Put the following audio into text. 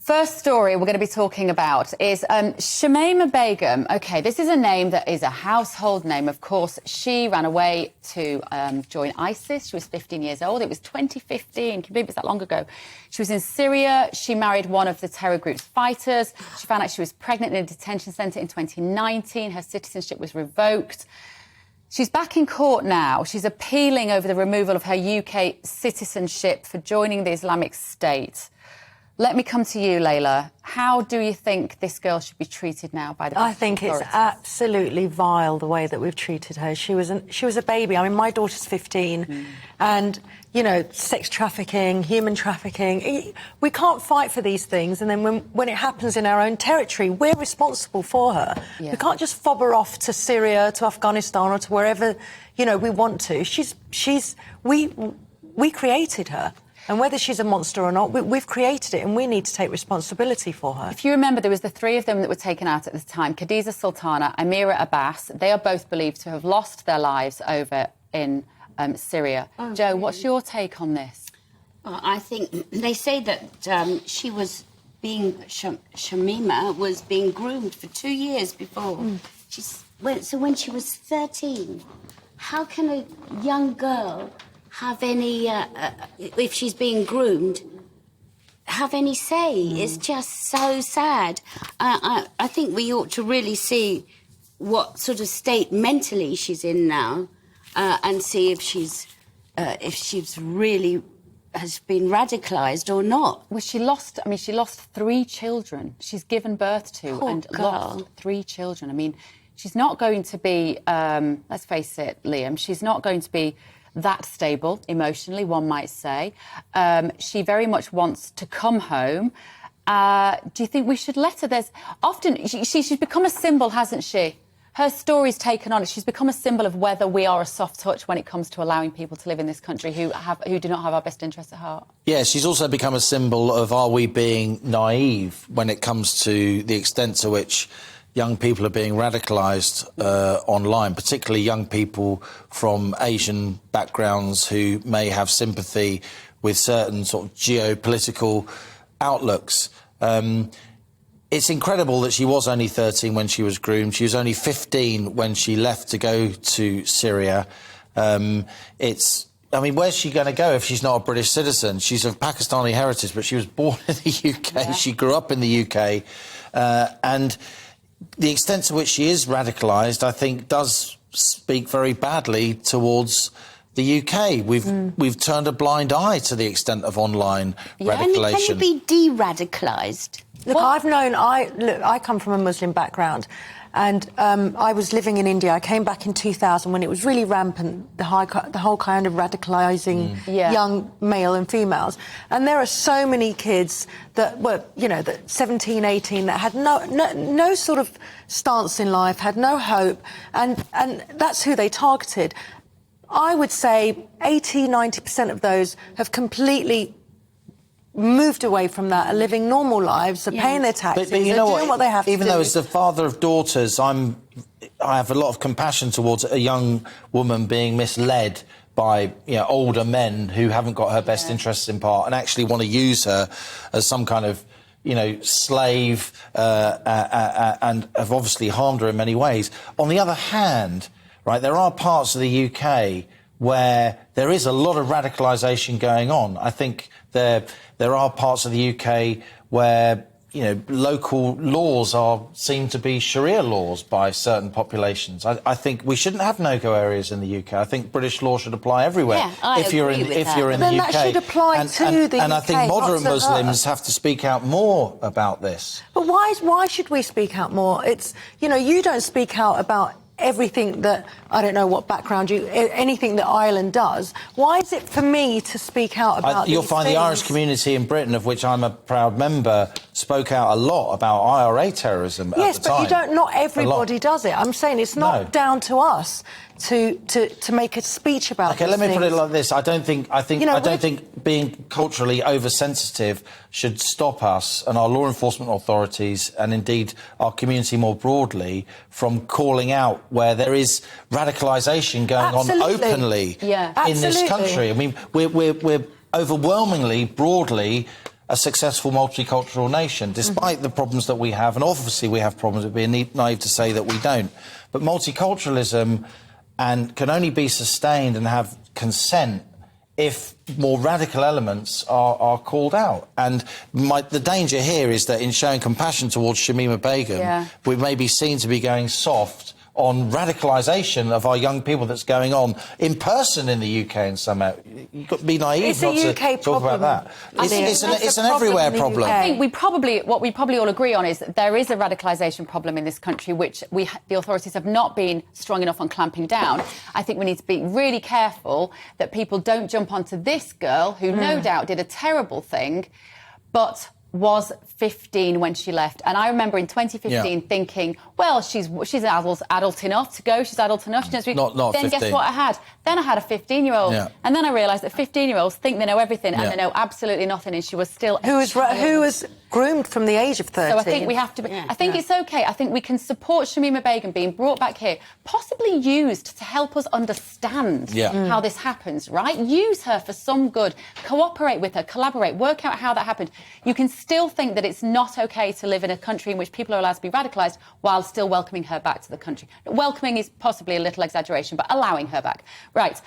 First story we're going to be talking about is Shamima Begum. OK, this is a name that is a household name. Of course, she ran away to join ISIS. She was 15 years old. It was 2015. Can you believe it's that long ago? She was in Syria. She married one of the terror group's fighters. She found out she was pregnant in a detention centre in 2019. Her citizenship was revoked. She's back in court now. She's appealing over the removal of her UK citizenship for joining the Islamic State. Let me come to you, Laila. How do you think this girl should be treated now by the I think authorities? It's absolutely vile the way that we've treated her. She was a baby. I mean, my daughter's 15, and, you know, sex trafficking, human trafficking. We can't fight for these things, and then when it happens in our own territory, we're responsible for her. Yeah. We can't just fob her off to Syria, to Afghanistan, or to wherever, you know, we want to. We created her. And whether she's a monster or not, we've created it, and we need to take responsibility for her. If you remember, there was the three of them that were taken out at the time, Khadija Sultana, Amira Abbas. They are both believed to have lost their lives over in Syria. Oh, Jo, what's your take on this? I think they say that Shamima was being groomed for 2 years before. So when she was 13, how can a young girl have any, if she's being groomed, have any say? It's just so sad. I think we ought to really see what sort of state mentally she's in now, and see if she's really has been radicalised or not. Well, she lost 3 children. She's given birth to lost 3 children. I mean, she's not going to be, let's face it, Liam, she's not going to be that stable emotionally, one might say. She very much wants to come home. Do you think we should let her? There's often she's become a symbol, hasn't she? Her story's taken on it. She's become a symbol of whether we are a soft touch when it comes to allowing people to live in this country who do not have our best interests at heart. Yeah, she's also become a symbol of, are we being naive when it comes to the extent to which young people are being radicalised online, particularly young people from Asian backgrounds who may have sympathy with certain sort of geopolitical outlooks. It's incredible that she was only 13 when she was groomed. She was only 15 when she left to go to Syria. I mean, where's she going to go if she's not a British citizen? She's of Pakistani heritage, but she was born in the UK. Yeah. She grew up in the UK. And the extent to which she is radicalised, I think, does speak very badly towards the UK. We've turned a blind eye to the extent of online radicalisation. Can you be de-radicalised? Look, I come from a Muslim background, and I was living in India. I came back in 2000 when it was really rampant, the whole kind of radicalising young male and females. And there are so many kids that were, you know, that 17, 18, that had no sort of stance in life, had no hope, and that's who they targeted. I would say 80, 90% of those have completely moved away from that, are living normal lives, are paying their taxes, but you know doing what they have to do. Even though as the father of daughters, I have a lot of compassion towards a young woman being misled by older men who haven't got her best interests in part and actually want to use her as some kind of slave and have obviously harmed her in many ways. On the other hand, right, there are parts of the UK where there is a lot of radicalisation going on. I think there are parts of the UK where local laws seem to be Sharia laws by certain populations. I think we shouldn't have no-go areas in the UK. I think British law should apply everywhere. Yeah, if you're in the UK. That should apply to the UK. And I think moderate Muslims have to speak out more about this. But why should we speak out more? It's you don't speak out about everything that, I don't know what background anything that Ireland does. Why is it for me to speak out about You'll these find things? The Irish community in Britain, of which I'm a proud member, spoke out a lot about IRA terrorism at the time. Yes, but not everybody does it. I'm saying it's not down to us to make a speech about Okay, let me put it like this. I don't think being culturally oversensitive should stop us and our law enforcement authorities and indeed our community more broadly from calling out where there is radicalisation going on openly in this country. I mean, we're overwhelmingly, broadly a successful multicultural nation, despite the problems that we have, and obviously we have problems. It would be naive to say that we don't. But multiculturalism can only be sustained and have consent if more radical elements are called out. And the danger here is that in showing compassion towards Shamima Begum, we may be seen to be going soft on radicalisation of our young people that's going on in person in the UK and somehow. You've got to be naive not to talk about that. It's an everywhere problem. I think what we probably all agree on is that there is a radicalisation problem in this country, which the authorities have not been strong enough on clamping down. I think we need to be really careful that people don't jump onto this girl who no doubt did a terrible thing, but was 15 when she left. And I remember in 2015 thinking, well, she's adult enough to go. She's adult enough. She knows not then 15. Guess what I had? Then I had a 15-year-old. Yeah. And then I realised that 15-year-olds think they know everything and they know absolutely nothing, and she was still who was groomed from the age of 13. So I think we have to be... I think it's OK. I think we can support Shamima Begum being brought back here, possibly used to help us understand how this happens, right? Use her for some good. Cooperate with her, collaborate, work out how that happened. You can still think that it's not OK to live in a country in which people are allowed to be radicalised while still welcoming her back to the country. Welcoming is possibly a little exaggeration, but allowing her back. Right.